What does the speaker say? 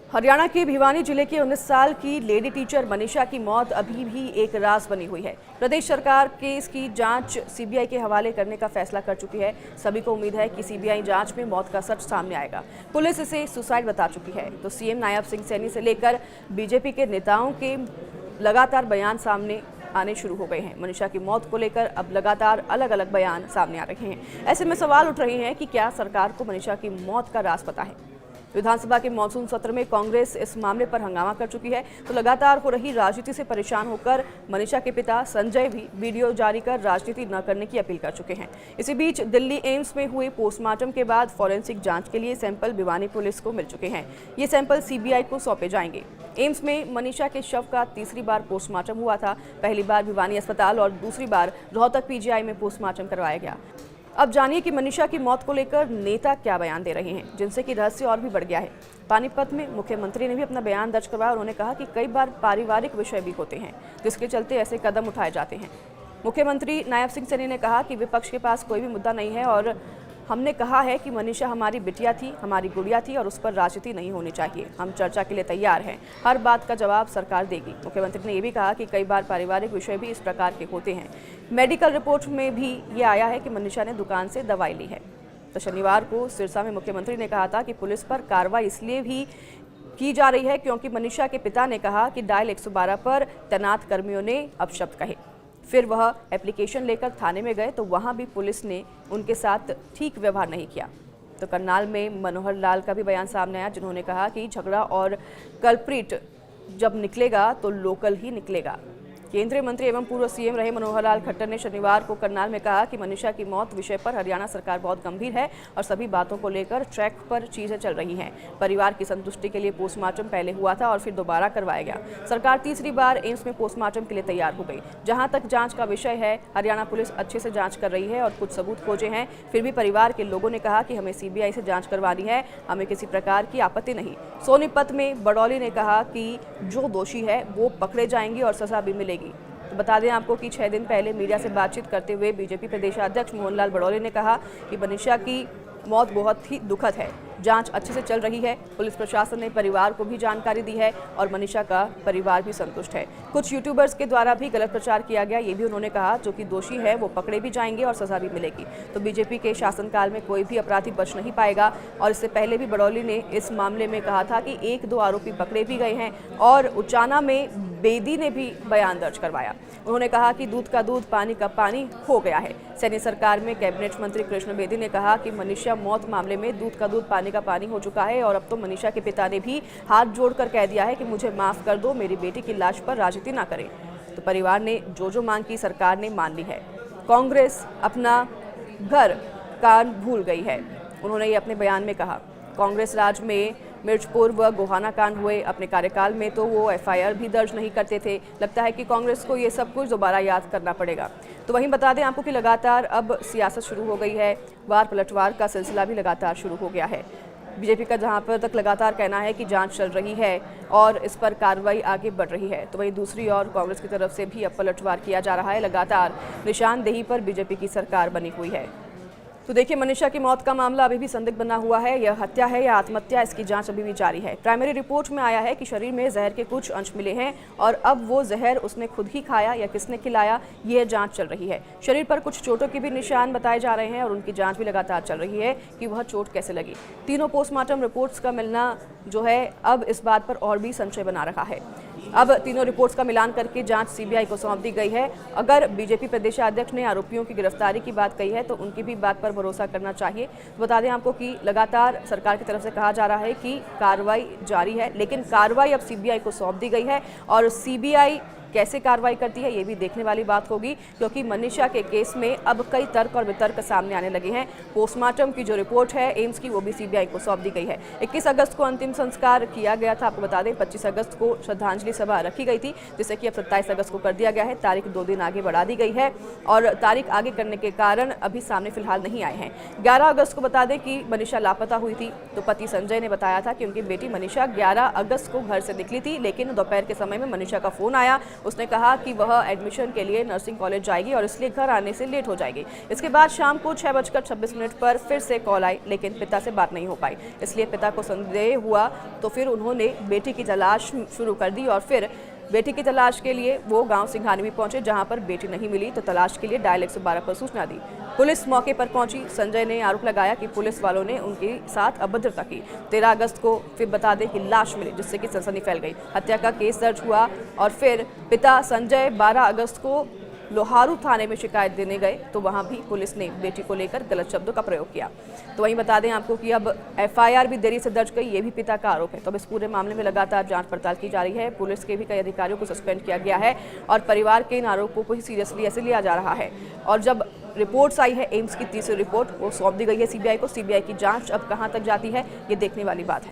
हरियाणा के भिवानी जिले की 19 साल की लेडी टीचर मनीषा की मौत अभी भी एक राज बनी हुई है। प्रदेश सरकार केस की जांच सीबीआई के हवाले करने का फैसला कर चुकी है। सभी को उम्मीद है कि सीबीआई जांच में मौत का सच सामने आएगा। पुलिस इसे सुसाइड बता चुकी है, तो सीएम नायब सिंह सैनी से लेकर बीजेपी के नेताओं के लगातार बयान सामने आने शुरू हो गए हैं। मनीषा की मौत को लेकर अब लगातार अलग अलग बयान सामने आ रहे हैं। ऐसे में सवाल उठ रहे हैं कि क्या सरकार को मनीषा की मौत का राज पता है। विधानसभा के मॉनसून सत्र में कांग्रेस इस मामले पर हंगामा कर चुकी है, तो लगातार हो रही राजनीति से परेशान होकर मनीषा के पिता संजय भी वीडियो जारी कर राजनीति न करने की अपील कर चुके हैं। इसी बीच दिल्ली एम्स में हुए पोस्टमार्टम के बाद फॉरेंसिक जांच के लिए सैंपल भिवानी पुलिस को मिल चुके हैं। ये सैंपल सीबीआई को सौंपे जाएंगे। एम्स में मनीषा के शव का तीसरी बार पोस्टमार्टम हुआ था। पहली बार भिवानी अस्पताल और दूसरी बार रोहतक पीजीआई में पोस्टमार्टम करवाया गया। अब जानिए कि मनीषा की मौत को लेकर नेता क्या बयान दे रहे हैं, जिनसे कि रहस्य और भी बढ़ गया है। पानीपत में मुख्यमंत्री ने भी अपना बयान दर्ज करवाया। उन्होंने कहा कि कई बार पारिवारिक विषय भी होते हैं, जिसके चलते ऐसे कदम उठाए जाते हैं। मुख्यमंत्री नायब सिंह सैनी ने कहा कि विपक्ष के पास कोई भी मुद्दा नहीं है और हमने कहा है कि मनीषा हमारी बिटिया थी, हमारी गुड़िया थी और उस पर राजनीति नहीं होनी चाहिए। हम चर्चा के लिए तैयार हैं, हर बात का जवाब सरकार देगी। मुख्यमंत्री ने यह भी कहा कि कई बार पारिवारिक विषय भी इस प्रकार के होते हैं। मेडिकल रिपोर्ट में भी ये आया है कि मनीषा ने दुकान से दवाई ली है। तो शनिवार को सिरसा में मुख्यमंत्री ने कहा था कि पुलिस पर कार्रवाई इसलिए भी की जा रही है क्योंकि मनीषा के पिता ने कहा कि डायल 112 पर तैनात कर्मियों ने अपशब्द कहे। फिर वह एप्लीकेशन लेकर थाने में गए तो वहां भी पुलिस ने उनके साथ ठीक व्यवहार नहीं किया। तो करनाल में मनोहर लाल का भी बयान सामने आया, जिन्होंने कहा कि झगड़ा और कल्प्रिट जब निकलेगा तो लोकल ही निकलेगा। केंद्रीय मंत्री एवं पूर्व सीएम रहे मनोहर लाल खट्टर ने शनिवार को करनाल में कहा कि मनीषा की मौत विषय पर हरियाणा सरकार बहुत गंभीर है और सभी बातों को लेकर ट्रैक पर चीजें चल रही हैं। परिवार की संतुष्टि के लिए पोस्टमार्टम पहले हुआ था और फिर दोबारा करवाया गया। सरकार तीसरी बार एम्स में पोस्टमार्टम के लिए तैयार हो गई। जहां तक जांच का विषय है, हरियाणा पुलिस अच्छे से जांच कर रही है और कुछ सबूत खोजे हैं। फिर भी परिवार के लोगों ने कहा कि हमें सीबीआई से जांच करवानी है, हमें किसी प्रकार की आपत्ति नहीं। सोनीपत में बड़ौली ने कहा कि जो दोषी है वो पकड़े जाएंगे और सजा भी मिलेगी। तो बता दें आपको कि 6 दिन पहले मीडिया से बातचीत करते हुए बीजेपी प्रदेशाध्यक्ष मोहनलाल बड़ौली ने कहा कि मनीषा की मौत बहुत ही दुखद है। जांच अच्छे से चल रही है। पुलिस प्रशासन ने परिवार को भी जानकारी दी है और मनीषा का परिवार भी संतुष्ट है। कुछ यूट्यूबर्स के द्वारा भी गलत प्रचार किया गया, ये भी उन्होंने कहा। जो कि दोषी है वो पकड़े भी जाएंगे और सजा भी मिलेगी। तो बीजेपी के शासनकाल में कोई भी अपराधी बच नहीं पाएगा। और इससे पहले भी बड़ौली ने इस मामले में कहा था कि 1-2 आरोपी पकड़े भी गए हैं और उचाना में बेदी ने भी बयान दर्ज करवाया। उन्होंने कहा कि दूध का दूध पानी का पानी हो गया है। सैनी सरकार में कैबिनेट मंत्री कृष्ण बेदी ने कहा कि मनीषा मौत मामले में दूध का दूध पानी का पानी हो चुका है और अब तो मनीषा के पिता ने भी हाथ जोड़कर कह दिया है कि मुझे माफ कर दो, मेरी बेटी की लाश पर राजनीति ना करें। तो परिवार ने जो मांग की सरकार ने मान ली है। कांग्रेस अपना घर कान भूल गई है, उन्होंने ये अपने बयान में कहा। कांग्रेस राज में मिर्चपुर व गोहाना कांड हुए, अपने कार्यकाल में तो वो एफआईआर भी दर्ज नहीं करते थे। लगता है कि कांग्रेस को ये सब कुछ दोबारा याद करना पड़ेगा। तो वहीं बता दें आपको कि लगातार अब सियासत शुरू हो गई है। वार पलटवार का सिलसिला भी लगातार शुरू हो गया है। बीजेपी का जहां पर तक लगातार कहना है कि जांच चल रही है और इस पर कार्रवाई आगे बढ़ रही है, तो वहीं दूसरी ओर कांग्रेस की तरफ से भी अब पलटवार किया जा रहा है। लगातार निशानदेही पर बीजेपी की सरकार बनी हुई है। तो देखिए, मनीषा की मौत का मामला अभी भी संदिग्ध बना हुआ है। यह हत्या है या आत्महत्या, इसकी जांच अभी भी जारी है। प्राइमरी रिपोर्ट में आया है कि शरीर में जहर के कुछ अंश मिले हैं और अब वो जहर उसने खुद ही खाया या किसने खिलाया, यह जांच चल रही है। शरीर पर कुछ चोटों के भी निशान बताए जा रहे हैं और उनकी जांच भी लगातार चल रही है कि वह चोट कैसे लगी। तीनों पोस्टमार्टम रिपोर्ट्स का मिलना जो है अब इस बात पर और भी संशय बना रहा है। अब तीनों रिपोर्ट्स का मिलान करके जांच सीबीआई को सौंप दी गई है। अगर बीजेपी प्रदेशाध्यक्ष ने आरोपियों की गिरफ्तारी की बात कही है तो उनकी भी बात पर भरोसा करना चाहिए। तो बता दें आपको कि लगातार सरकार की तरफ से कहा जा रहा है कि कार्रवाई जारी है, लेकिन कार्रवाई अब सीबीआई को सौंप दी गई है और सीबीआई कैसे कार्रवाई करती है ये भी देखने वाली बात होगी, क्योंकि मनीषा के केस में अब कई तर्क और वितर्क सामने आने लगे हैं। पोस्टमार्टम की जो रिपोर्ट है एम्स की, वो भी सीबीआई को सौंप दी गई है। 21 अगस्त को अंतिम संस्कार किया गया था। आपको बता दें 25 अगस्त को श्रद्धांजलि सभा रखी गई थी, जिसे कि अब 27 अगस्त को कर दिया गया है। तारीख 2 दिन आगे बढ़ा दी गई है और तारीख आगे करने के कारण अभी सामने फिलहाल नहीं आए हैं। 11 अगस्त को बता दें कि मनीषा लापता हुई थी, तो पति संजय ने बताया था कि उनकी बेटी मनीषा 11 अगस्त को घर से निकली थी, लेकिन दोपहर के समय में मनीषा का फोन आया उसने कहा कि वह एडमिशन के लिए नर्सिंग कॉलेज जाएगी और इसलिए घर आने से लेट हो जाएगी। इसके बाद शाम को 6:26 पर फिर से कॉल आई, लेकिन पिता से बात नहीं हो पाई। इसलिए पिता को संदेह हुआ तो फिर उन्होंने बेटी की तलाश शुरू कर दी और फिर बेटी की तलाश के लिए वो गांव सिंघानी में पहुंचे, जहां पर बेटी नहीं मिली तो तलाश के लिए डायल 112 पर सूचना दी। पुलिस मौके पर पहुंची। संजय ने आरोप लगाया कि पुलिस वालों ने उनके साथ अभद्रता की। 13 अगस्त को फिर बता दें कि लाश मिली, जिससे कि सनसनी फैल गई। हत्या का केस दर्ज हुआ और फिर पिता संजय 12 अगस्त को लोहारू थाने में शिकायत देने गए तो वहां भी पुलिस ने बेटी को लेकर गलत शब्दों का प्रयोग किया। तो वहीं बता दें आपको कि अब एफआईआर भी देरी से दर्ज गई, ये भी पिता का आरोप है। तो अब इस पूरे मामले में लगातार जांच पड़ताल की जा रही है। पुलिस के भी कई अधिकारियों को सस्पेंड किया गया है और परिवार के इन आरोपों को ही सीरियसली ऐसे लिया जा रहा है। और जब रिपोर्ट्स आई है एम्स की तीसरी रिपोर्ट, वो सौंप दी गई है सीबीआई को। सीबीआई की जाँच अब कहाँ तक जाती है, ये देखने वाली बात है।